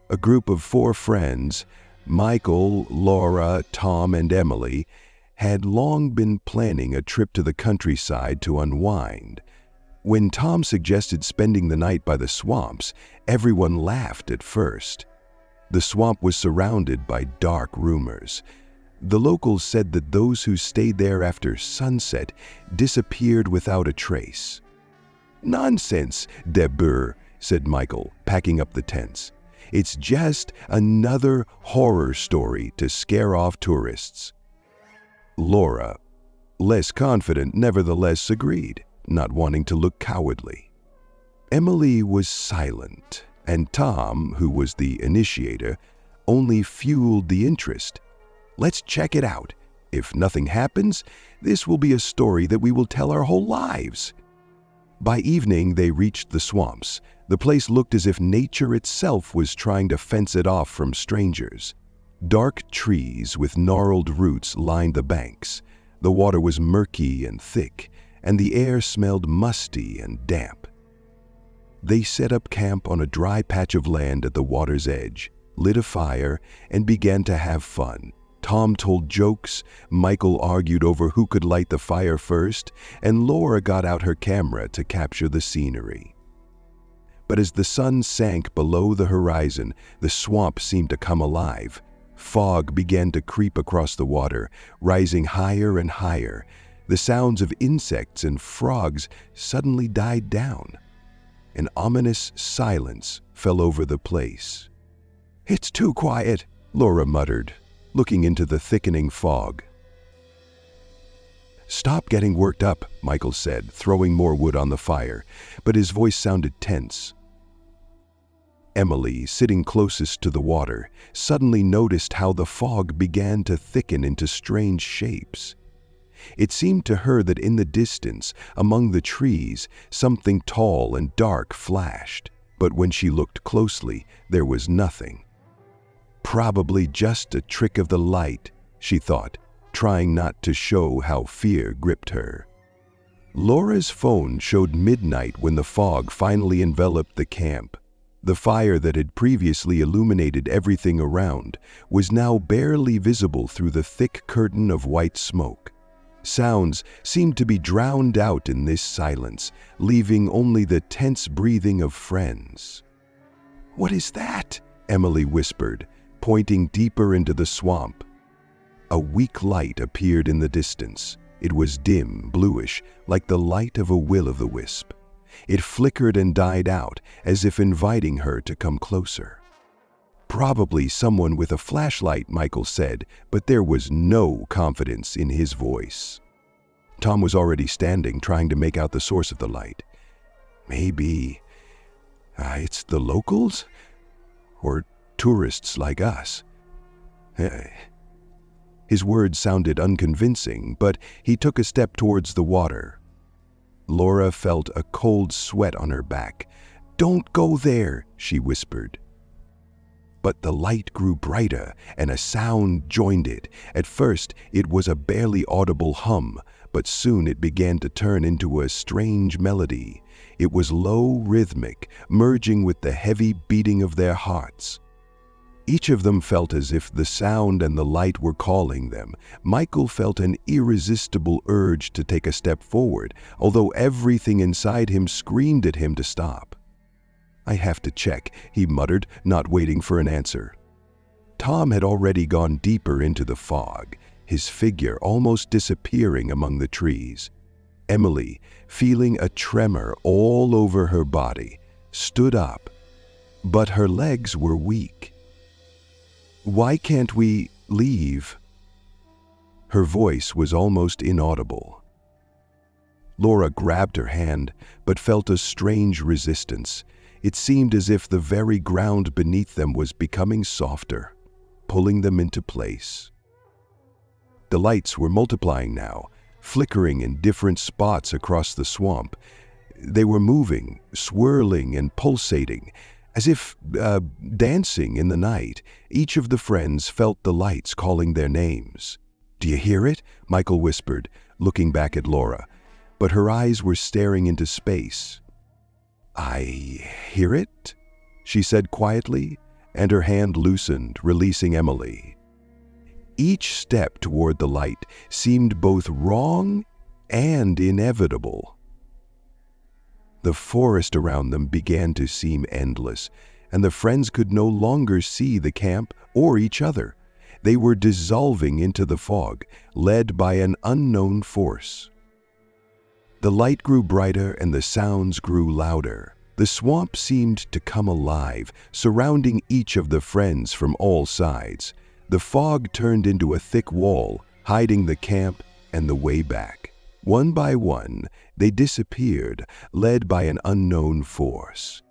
A group of 4 friends, Michael, Laura, Tom, and Emily, had long been planning a trip to the countryside to unwind. When Tom suggested spending the night by the swamps, everyone laughed at first. The swamp was surrounded by dark rumors. The locals said that those who stayed there after sunset disappeared without a trace. "Nonsense, de Boer," said Michael, packing up the tents. "It's just another horror story to scare off tourists." Laura, less confident, nevertheless agreed, not wanting to look cowardly. Emily was silent, and Tom, who was the initiator, only fueled the interest. "Let's check it out. If nothing happens, this will be a story that we will tell our whole lives." By evening, they reached the swamps. The place looked as if nature itself was trying to fence it off from strangers. Dark trees with gnarled roots lined the banks. The water was murky and thick, and the air smelled musty and damp. They set up camp on a dry patch of land at the water's edge, lit a fire, and began to have fun. Tom told jokes, Michael argued over who could light the fire first, and Laura got out her camera to capture the scenery. But as the sun sank below the horizon, the swamp seemed to come alive. Fog began to creep across the water, rising higher and higher. The sounds of insects and frogs suddenly died down. An ominous silence fell over the place. "It's too quiet," Laura muttered, looking into the thickening fog. "Stop getting worked up," Michael said, throwing more wood on the fire, but his voice sounded tense. Emily, sitting closest to the water, suddenly noticed how the fog began to thicken into strange shapes. It seemed to her that in the distance, among the trees, something tall and dark flashed, but when she looked closely, there was nothing. Probably just a trick of the light, she thought, trying not to show how fear gripped her. Laura's phone showed midnight when the fog finally enveloped the camp. The fire that had previously illuminated everything around was now barely visible through the thick curtain of white smoke. Sounds seemed to be drowned out in this silence, leaving only the tense breathing of friends. "What is that?" Emily whispered, pointing deeper into the swamp. A weak light appeared in the distance. It was dim, bluish, like the light of a will-o'-the-wisp. It flickered and died out, as if inviting her to come closer. "Probably someone with a flashlight," Michael said, but there was no confidence in his voice. Tom was already standing, trying to make out the source of the light. "Maybe it's the locals? Or tourists like us?" His words sounded unconvincing, but he took a step towards the water. Laura felt a cold sweat on her back. "Don't go there," she whispered. But the light grew brighter, and a sound joined it. At first, it was a barely audible hum, but soon it began to turn into a strange melody. It was low, rhythmic, merging with the heavy beating of their hearts. Each of them felt as if the sound and the light were calling them. Michael felt an irresistible urge to take a step forward, although everything inside him screamed at him to stop. "I have to check," he muttered, not waiting for an answer. Tom had already gone deeper into the fog, his figure almost disappearing among the trees. Emily, feeling a tremor all over her body, stood up, but her legs were weak. "Why can't we leave?" Her voice was almost inaudible. Laura grabbed her hand, but felt a strange resistance. It seemed as if the very ground beneath them was becoming softer, pulling them into place. The lights were multiplying now, flickering in different spots across the swamp. They were moving, swirling and pulsating, as if dancing in the night. Each of the friends felt the lights calling their names. "Do you hear it?" Michael whispered, looking back at Laura, but her eyes were staring into space. "I hear it," she said quietly, and her hand loosened, releasing Emily. Each step toward the light seemed both wrong and inevitable. The forest around them began to seem endless, and the friends could no longer see the camp or each other. They were dissolving into the fog, led by an unknown force. The light grew brighter and the sounds grew louder. The swamp seemed to come alive, surrounding each of the friends from all sides. The fog turned into a thick wall, hiding the camp and the way back. One by one, they disappeared, led by an unknown force.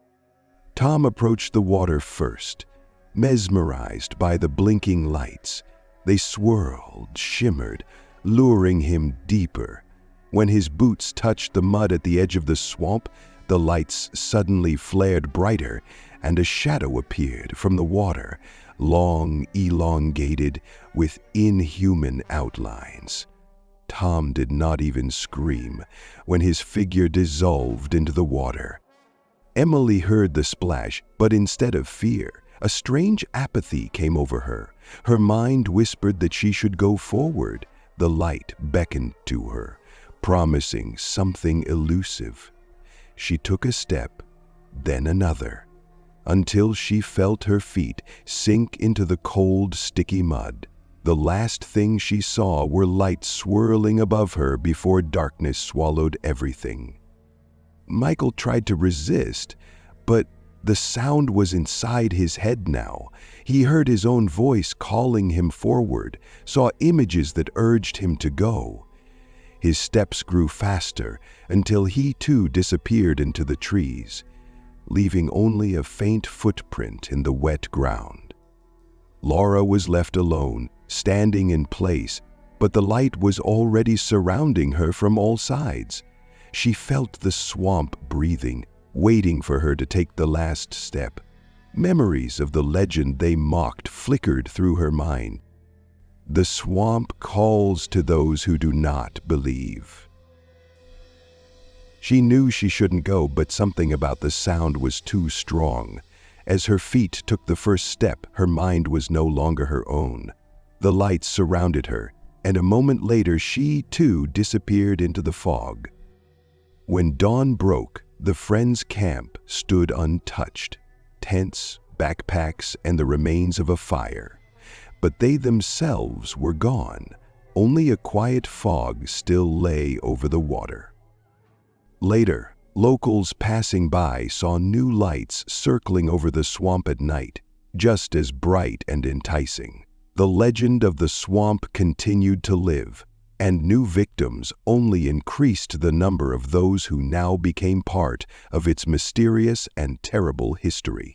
Tom approached the water first, mesmerized by the blinking lights. They swirled, shimmered, luring him deeper. When his boots touched the mud at the edge of the swamp, the lights suddenly flared brighter, and a shadow appeared from the water, long, elongated, with inhuman outlines. Tom did not even scream when his figure dissolved into the water. Emily heard the splash, but instead of fear, a strange apathy came over her. Her mind whispered that she should go forward. The light beckoned to her, promising something elusive. She took a step, then another, until she felt her feet sink into the cold, sticky mud. The last thing she saw were lights swirling above her before darkness swallowed everything. Michael tried to resist, but the sound was inside his head now. He heard his own voice calling him forward, saw images that urged him to go. His steps grew faster until he too disappeared into the trees, leaving only a faint footprint in the wet ground. Laura was left alone, standing in place, but the light was already surrounding her from all sides. She felt the swamp breathing, waiting for her to take the last step. Memories of the legend they mocked flickered through her mind. The swamp calls to those who do not believe. She knew she shouldn't go, but something about the sound was too strong. As her feet took the first step, her mind was no longer her own. The lights surrounded her, and a moment later she too disappeared into the fog. When dawn broke, the friends' camp stood untouched, tents, backpacks, and the remains of a fire. But they themselves were gone. Only a quiet fog still lay over the water. Later, locals passing by saw new lights circling over the swamp at night, just as bright and enticing. The legend of the swamp continued to live, and new victims only increased the number of those who now became part of its mysterious and terrible history.